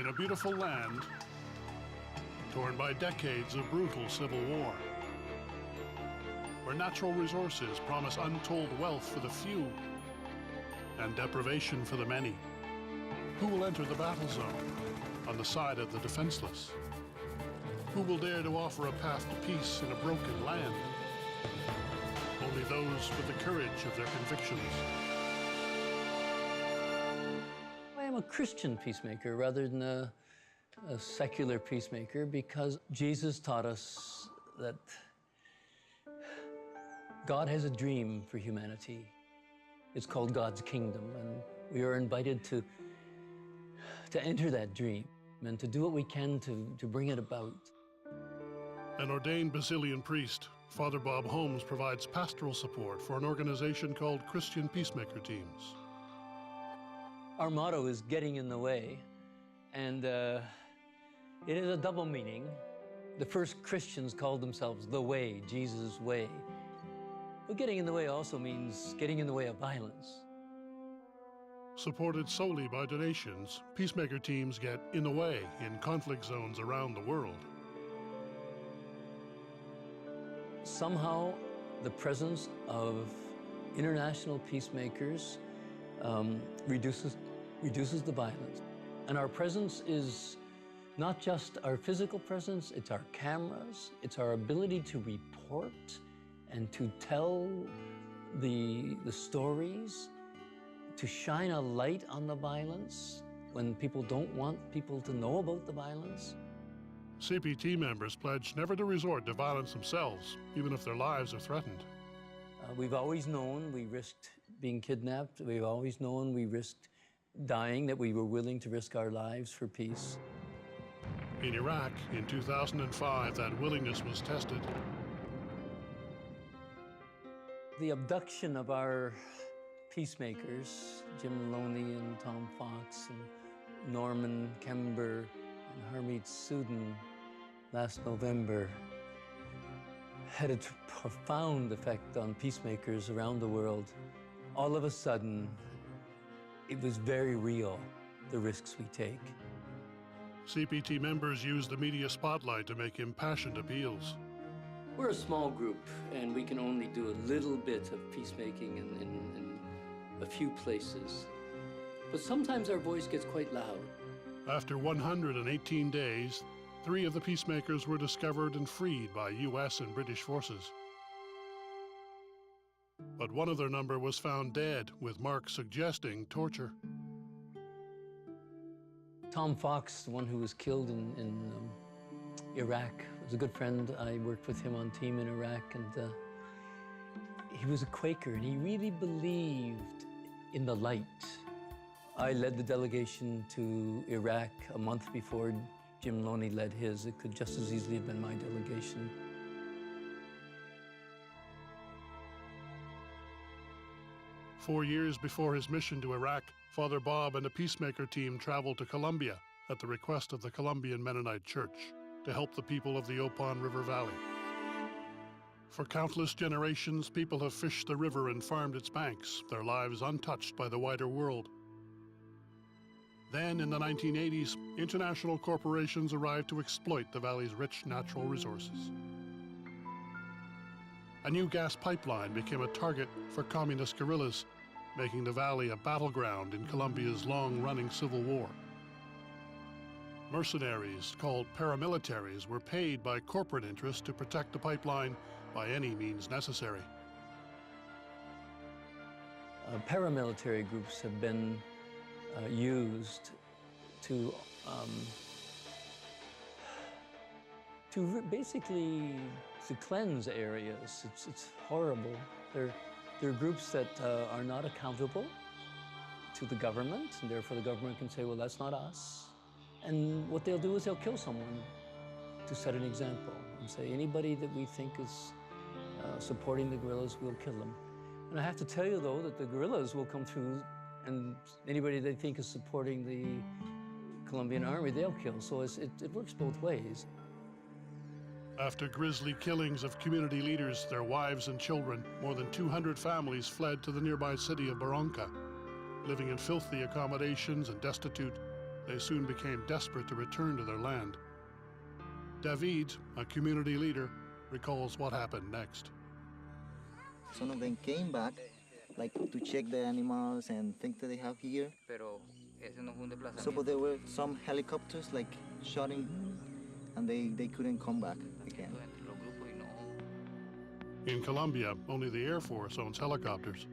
in a beautiful land torn by decades of brutal civil war, where natural resources promise untold wealth for the few and deprivation for the many. Who will enter the battle zone on the side of the defenseless? Who will dare to offer a path to peace in a broken land? Only those with the courage of their convictions. I am a Christian peacemaker rather than a secular peacemaker because Jesus taught us that God has a dream for humanity. It's called God's kingdom, and we are invited to enter that dream and to do what we can to bring it about. An ordained Basilian priest, Father Bob Holmes provides pastoral support for an organization called Christian Peacemaker Teams. Our motto is getting in the way, and it is a double meaning. The first Christians called themselves the Way, Jesus' way. But getting in the way also means getting in the way of violence. Supported solely by donations, peacemaker teams get in the way in conflict zones around the world. Somehow, the presence of international peacemakers reduces the violence. And our presence is not just our physical presence, it's our cameras, it's our ability to report and to tell the stories, to shine a light on the violence when people don't want people to know about the violence. CPT members pledge never to resort to violence themselves, even if their lives are threatened. We've always known we risked being kidnapped. We've always known we risked dying, that we were willing to risk our lives for peace. In Iraq, in 2005, that willingness was tested. The abduction of our peacemakers, Jim Loney and Tom Fox and Norman Kember and Harmeet Sudin last November had a profound effect on peacemakers around the world. All of a sudden, it was very real, the risks we take. CPT members use the media spotlight to make impassioned appeals. We're a small group, and we can only do a little bit of peacemaking in a few places. But sometimes our voice gets quite loud. After 118 days, 3 of the peacemakers were discovered and freed by U.S. and British forces. But one of their number was found dead, with marks suggesting torture. Tom Fox, the one who was killed in Iraq, was a good friend. I worked with him on team in Iraq, and he was a Quaker, and he really believed in the light. I led the delegation to Iraq a month before Jim Loney led his. It could just as easily have been my delegation. Four years before his mission to Iraq, Father Bob and a peacemaker team traveled to Colombia at the request of the Colombian Mennonite Church to help the people of the Opon River Valley. For countless generations, people have fished the river and farmed its banks, their lives untouched by the wider world. Then, in the 1980s, international corporations arrived to exploit the valley's rich natural resources. A new gas pipeline became a target for communist guerrillas, making the valley a battleground in Colombia's long-running civil war. Mercenaries, called paramilitaries, were paid by corporate interests to protect the pipeline by any means necessary. Paramilitary groups have been used to basically to cleanse areas. It's horrible. They're groups that are not accountable to the government, and therefore the government can say, well, that's not us. And what they'll do is they'll kill someone to set an example and say, anybody that we think is supporting the guerrillas, we'll kill them. And I have to tell you, though, that the guerrillas will come through, and anybody they think is supporting the Colombian army, they'll kill. So it works both ways. After grisly killings of community leaders, their wives and children, more than 200 families fled to the nearby city of Barranca, living in filthy accommodations and destitute, they soon became desperate to return to their land. David, a community leader, recalls what happened next. Some of them came back, like to check the animals and things that they have here. So, but there were some helicopters like shooting, and they couldn't come back again. In Colombia, only the Air Force owns helicopters,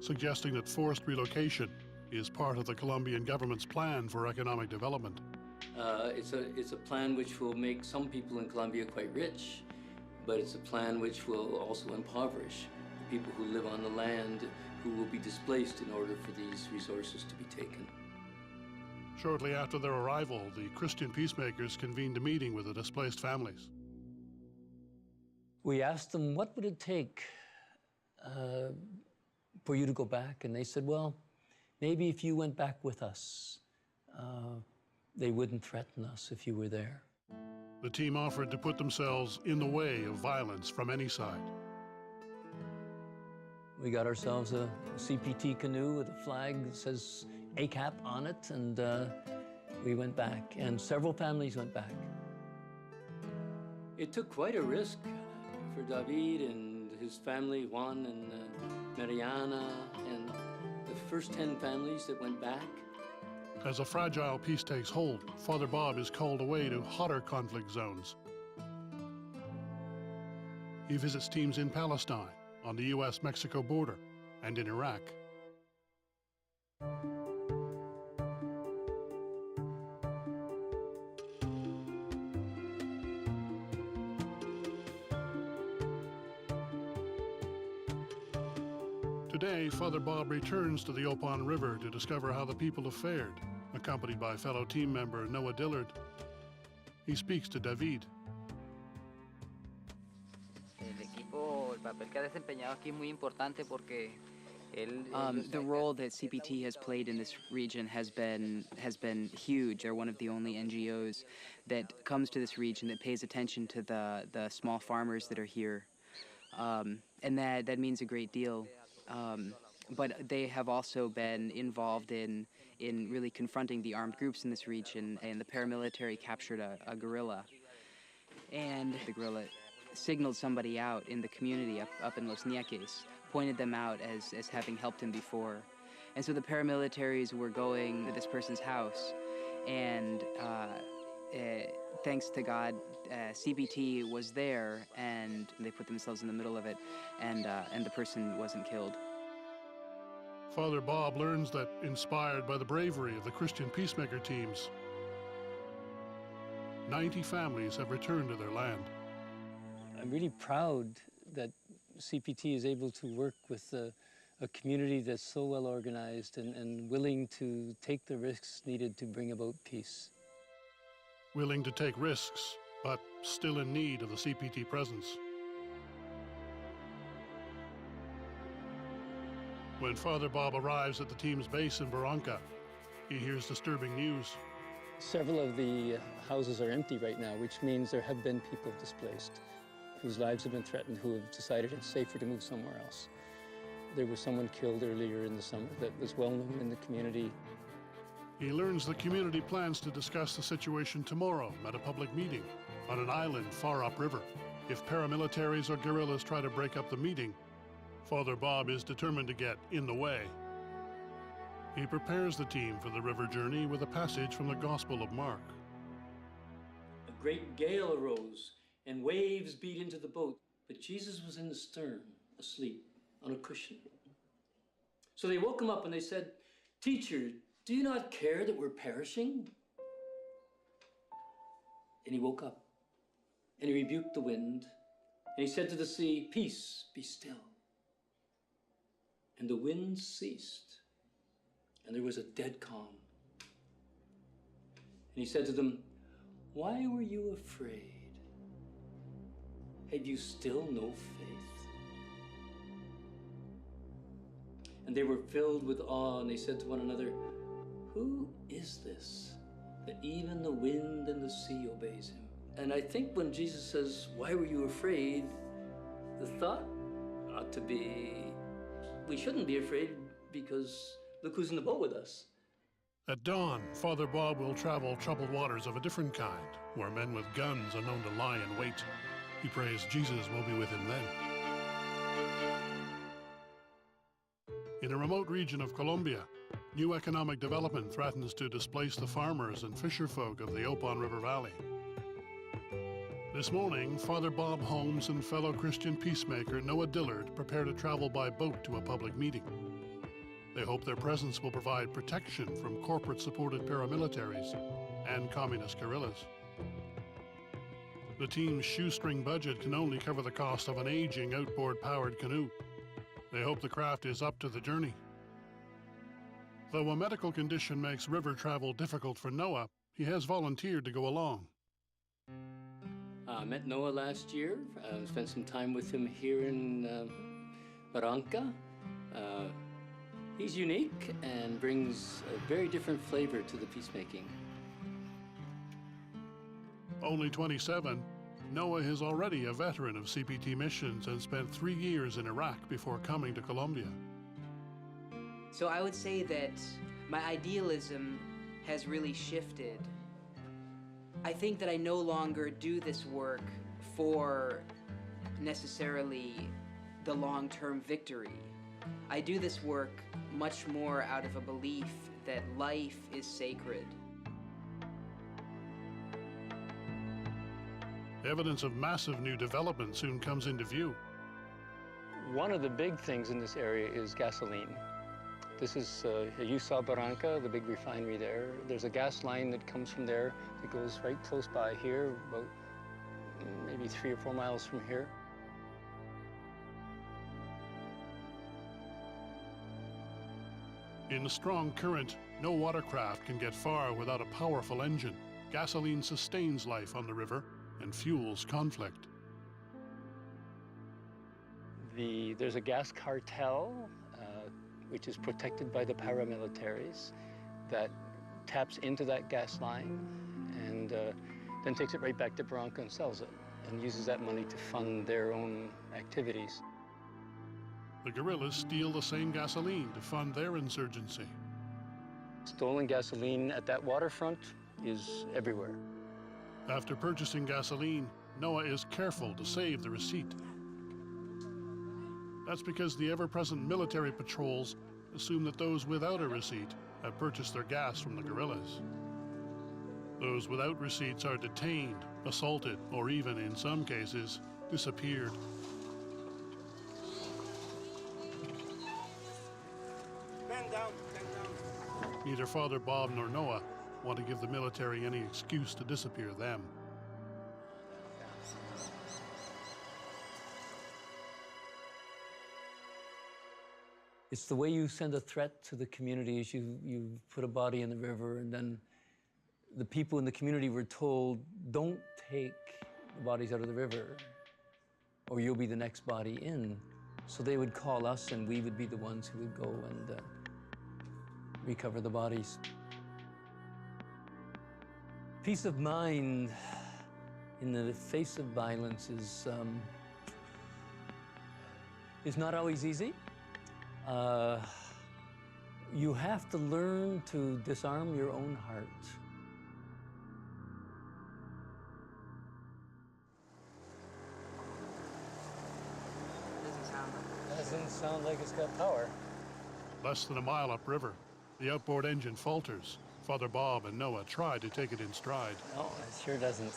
suggesting that forced relocation is part of the Colombian government's plan for economic development. It's a plan which will make some people in Colombia quite rich, but it's a plan which will also impoverish the people who live on the land, who will be displaced in order for these resources to be taken. Shortly after their arrival, the Christian peacemakers convened a meeting with the displaced families. We asked them, what would it take for you to go back? And they said, well, maybe if you went back with us, they wouldn't threaten us if you were there. The team offered to put themselves in the way of violence from any side. We got ourselves a CPT canoe with a flag that says ACAP on it, and we went back, and several families went back. It took quite a risk for David and his family, Juan and Mariana, and the first 10 families that went back. As a fragile peace takes hold, Father Bob is called away to hotter conflict zones. He visits teams in Palestine, on the US-Mexico border, and in Iraq. Today, Father Bob returns to the Opon River to discover how the people have fared, accompanied by fellow team member Noah Dillard. He speaks to David. The role that CPT has played in this region has been huge. They're one of the only NGOs that comes to this region that pays attention to the small farmers that are here, and that means a great deal. But they have also been involved in really confronting the armed groups in this region, and the paramilitary captured a guerrilla, and the guerrilla signaled somebody out in the community up in Los Nieques, pointed them out as having helped him before. And so the paramilitaries were going to this person's house, and thanks to God, CPT was there, and they put themselves in the middle of it, and the person wasn't killed. Father Bob learns that, inspired by the bravery of the Christian peacemaker teams, 90 families have returned to their land. I'm really proud that CPT is able to work with a community that's so well organized and willing to take the risks needed to bring about peace. Willing to take risks, but still in need of the CPT presence. When Father Bob arrives at the team's base in Barranca, he hears disturbing news. Several of the houses are empty right now, which means there have been people displaced whose lives have been threatened, who have decided it's safer to move somewhere else. There was someone killed earlier in the summer that was well known in the community. He learns the community plans to discuss the situation tomorrow at a public meeting on an island far upriver. If paramilitaries or guerrillas try to break up the meeting, Father Bob is determined to get in the way. He prepares the team for the river journey with a passage from the Gospel of Mark. A great gale arose, and waves beat into the boat, but Jesus was in the stern, asleep, on a cushion. So they woke him up and they said, "Teacher, do you not care that we're perishing?" And he woke up, and he rebuked the wind, and he said to the sea, "Peace, be still." And the wind ceased, and there was a dead calm. And he said to them, "Why were you afraid? Have you still no faith?" And they were filled with awe, and they said to one another, "Who is this, that even the wind and the sea obeys him?" And I think when Jesus says, "Why were you afraid?" the thought ought to be, we shouldn't be afraid because look who's in the boat with us. At dawn, Father Bob will travel troubled waters of a different kind, where men with guns are known to lie in wait. He prays Jesus will be with him then. In a remote region of Colombia, new economic development threatens to displace the farmers and fisherfolk of the Opon River Valley. This morning, Father Bob Holmes and fellow Christian peacemaker Noah Dillard prepare to travel by boat to a public meeting. They hope their presence will provide protection from corporate-supported paramilitaries and communist guerrillas. The team's shoestring budget can only cover the cost of an aging outboard-powered canoe. They hope the craft is up to the journey. Though a medical condition makes river travel difficult for Noah, he has volunteered to go along. I met Noah last year, spent some time with him here in Barranca. He's unique and brings a very different flavor to the peacemaking. Only 27, Noah is already a veteran of CPT missions and spent 3 years in Iraq before coming to Colombia. So I would say that my idealism has really shifted. I think that I no longer do this work for necessarily the long-term victory. I do this work much more out of a belief that life is sacred. Evidence of massive new development soon comes into view. One of the big things in this area is gasoline. This is, you saw Barranca, the big refinery there. There's a gas line that comes from there. It goes right close by here, about maybe 3 or 4 miles from here. In a strong current, no watercraft can get far without a powerful engine. Gasoline sustains life on the river and fuels conflict. There's a gas cartel, which is protected by the paramilitaries, that taps into that gas line and then takes it right back to Barranca and sells it, and uses that money to fund their own activities. The guerrillas steal the same gasoline to fund their insurgency. Stolen gasoline at that waterfront is everywhere. After purchasing gasoline, Noah is careful to save the receipt. That's because the ever-present military patrols assume that those without a receipt have purchased their gas from the guerrillas. Those without receipts are detained, assaulted, or even, in some cases, disappeared. Bend down, bend down. Neither Father Bob nor Noah want to give the military any excuse to disappear them. It's the way you send a threat to the community is you put a body in the river, and then the people in the community were told, don't take the bodies out of the river or you'll be the next body in. So they would call us and we would be the ones who would go and recover the bodies. Peace of mind in the face of violence is not always easy. You have to learn to disarm your own heart. Doesn't sound like it's got power. Less than a mile upriver, the outboard engine falters. Father Bob and Noah try to take it in stride. No, it sure doesn't.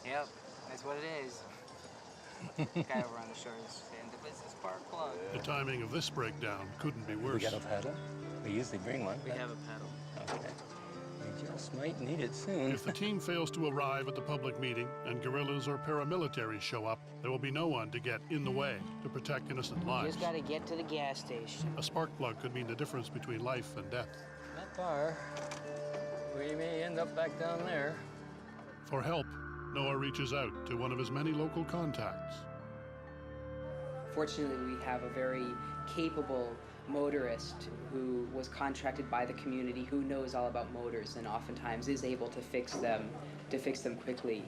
Yep, that's what it is. Guy over on the shore is saying the business spark plug. The timing of this breakdown couldn't be worse. We got a paddle? We usually bring one. We have a paddle. Okay. We just might need it soon. If the team fails to arrive at the public meeting and guerrillas or paramilitaries show up, there will be no one to get in the way to protect innocent lives. Just gotta get to the gas station. A spark plug could mean the difference between life and death. Not far. We may end up back down there. For help, Noah reaches out to one of his many local contacts. Fortunately, we have a very capable motorist who was contracted by the community, who knows all about motors and oftentimes is able to fix them quickly.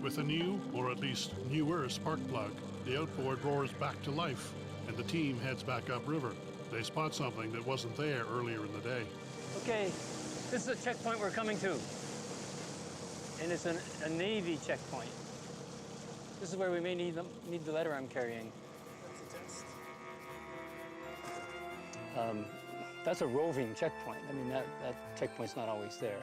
With a new, or at least newer, spark plug, the outboard roars back to life, and the team heads back upriver. They spot something that wasn't there earlier in the day. Okay, this is a checkpoint we're coming to. And it's a Navy checkpoint. This is where we may need the letter I'm carrying. That's a roving checkpoint. I mean, that checkpoint's not always there.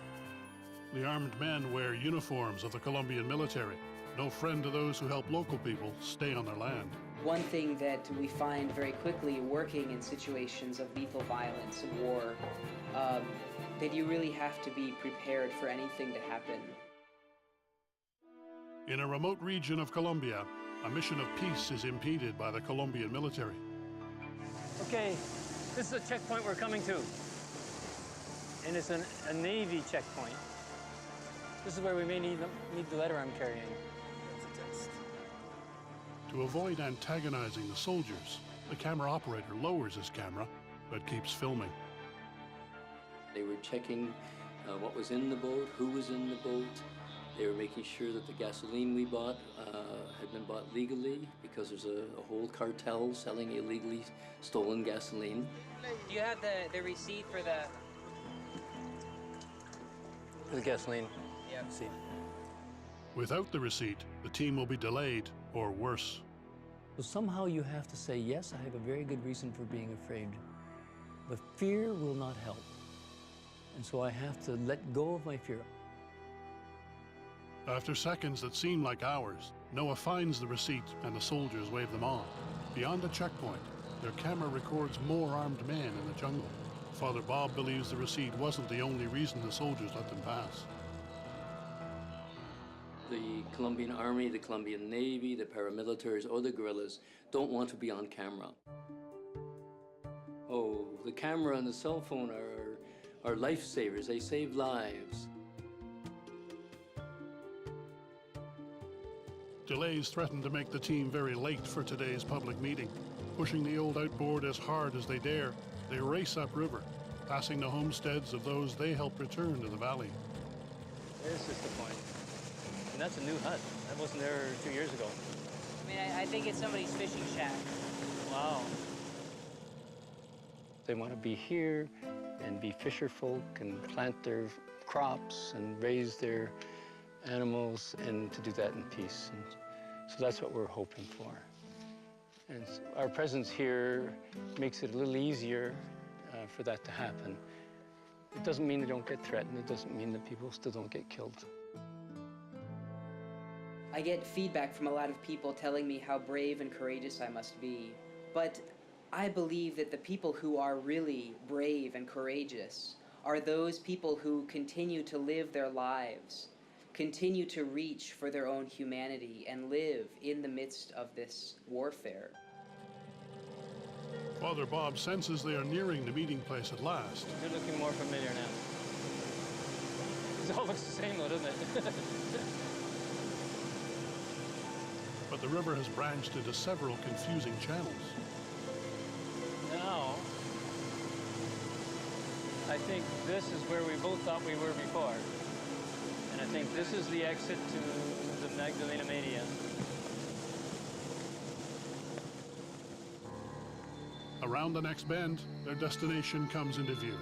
The armed men wear uniforms of the Colombian military. No friend to those who help local people stay on their land. One thing that we find very quickly working in situations of lethal violence and war, that you really have to be prepared for anything to happen. In a remote region of Colombia, a mission of peace is impeded by the Colombian military. Okay, this is a checkpoint we're coming to. And it's a Navy checkpoint. This is where we may need the letter I'm carrying. To avoid antagonizing the soldiers, the camera operator lowers his camera, but keeps filming. They were checking what was in the boat, who was in the boat. They were making sure that the gasoline we bought had been bought legally, because there's a whole cartel selling illegally stolen gasoline. Do you have the receipt for The gasoline. Yeah. Receipt. Without the receipt, the team will be delayed, or worse. So somehow you have to say, yes, I have a very good reason for being afraid, but fear will not help. And so I have to let go of my fear. After seconds that seem like hours, Noah finds the receipt and the soldiers wave them on. Beyond the checkpoint, their camera records more armed men in the jungle. Father Bob believes the receipt wasn't the only reason the soldiers let them pass. The Colombian Army, the Colombian Navy, the paramilitaries, or the guerrillas don't want to be on camera. Oh, the camera and the cell phone are lifesavers. They save lives. Delays threaten to make the team very late for today's public meeting. Pushing the old outboard as hard as they dare, they race upriver, passing the homesteads of those they helped return to the valley. There's just the point. And that's a new hut. That wasn't there 2 years ago. I mean, I think it's somebody's fishing shack. Wow. They want to be here and be fisher folk and plant their crops and raise their animals, and to do that in peace. And so that's what we're hoping for. And so our presence here makes it a little easier for that to happen. It doesn't mean they don't get threatened. It doesn't mean that people still don't get killed. I get feedback from a lot of people telling me how brave and courageous I must be. But I believe that the people who are really brave and courageous are those people who continue to live their lives, continue to reach for their own humanity, and live in the midst of this warfare. Father Bob senses they are nearing the meeting place at last. You're looking more familiar now. It all looks the same though, doesn't it? But the river has branched into several confusing channels. Now, I think this is where we both thought we were before. And I think this is the exit to the Magdalena Media. Around the next bend, their destination comes into view.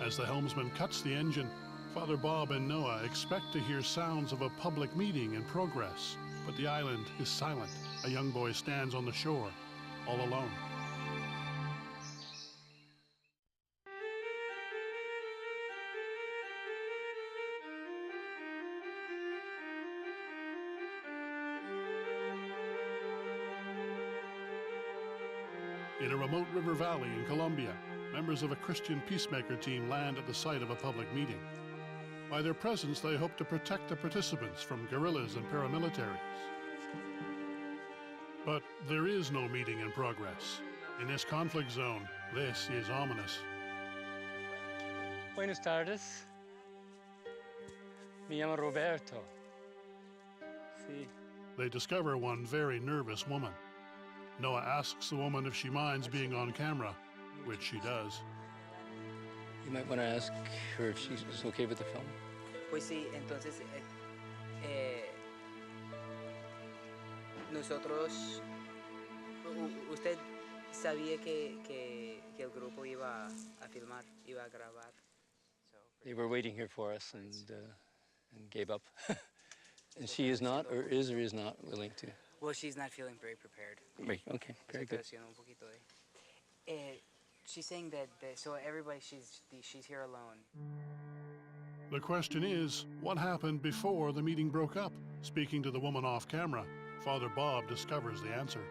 As the helmsman cuts the engine, Father Bob and Noah expect to hear sounds of a public meeting in progress, but the island is silent. A young boy stands on the shore, all alone. In a remote river valley in Colombia, members of a Christian peacemaker team land at the site of a public meeting. By their presence, they hope to protect the participants from guerrillas and paramilitaries. But there is no meeting in progress. In this conflict zone, this is ominous. Buenas tardes. Me llamo Roberto. Sí. They discover one very nervous woman. Noah asks the woman if she minds being on camera, which she does. You might want to ask her if she's okay with the film. Pues sí, entonces Nosotros, usted sabía que el grupo iba a filmar, iba a grabar. They were waiting here for us and gave up. And she is not, or is not willing to. Well, she's not feeling very prepared. Right, okay, very good. She's saying that so everybody, she's here alone. The question is, what happened before the meeting broke up? Speaking to the woman off camera, Father Bob discovers the answer.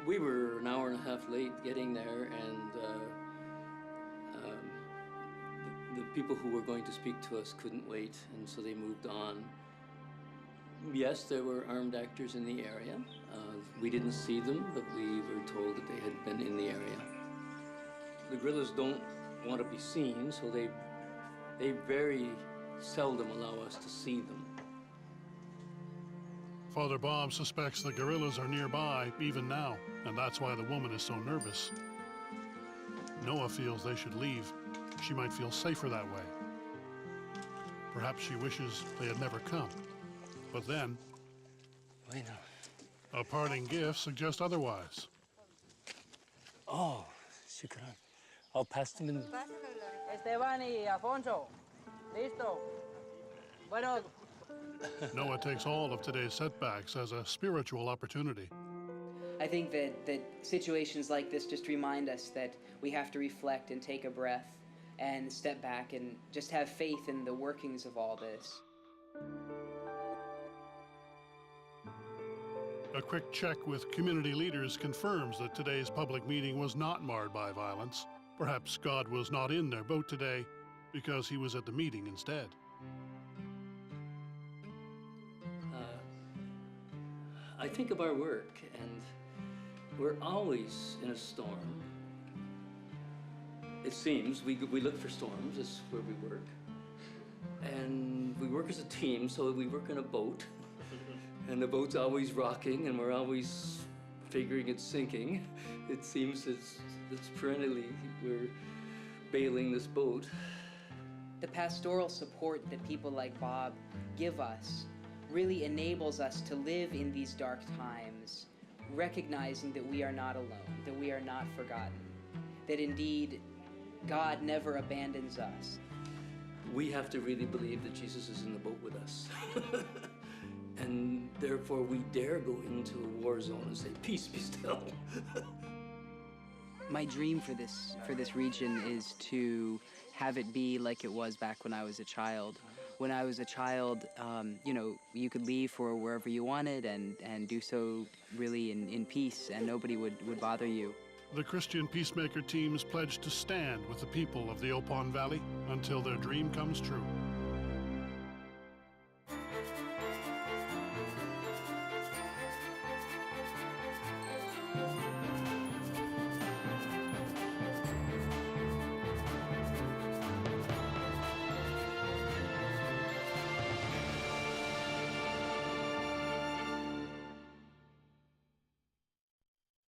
We were an hour and a half late getting there, and the people who were going to speak to us couldn't wait, and so they moved on. Yes, there were armed actors in the area. We didn't see them, but we were told that they had been in the area. The guerrillas don't want to be seen, so they very seldom allow us to see them. Father Bob suspects the guerrillas are nearby even now, and that's why the woman is so nervous. Noah feels they should leave. She might feel safer that way. Perhaps she wishes they had never come. But then, a parting gift suggests otherwise. Oh, shukran. I'll pass them in. Esteban y Alfonso. Listo. Bueno. Noah takes all of today's setbacks as a spiritual opportunity. I think that situations like this just remind us that we have to reflect and take a breath and step back and just have faith in the workings of all this. A quick check with community leaders confirms that today's public meeting was not marred by violence. Perhaps God was not in their boat today because he was at the meeting instead. I think of our work, and we're always in a storm. It seems we look for storms, that's where we work. And we work as a team, so we work in a boat. And the boat's always rocking, and we're always figuring it's sinking. It seems it's perennially we're bailing this boat. The pastoral support that people like Bob give us really enables us to live in these dark times, recognizing that we are not alone, that we are not forgotten, that indeed God never abandons us. We have to really believe that Jesus is in the boat with us. And therefore we dare go into a war zone and say, peace, be still. My dream for this region is to have it be like it was back when I was a child. When I was a child, you know, you could leave for wherever you wanted and do so really in peace, and nobody would bother you. The Christian Peacemaker teams pledge to stand with the people of the Opon Valley until their dream comes true.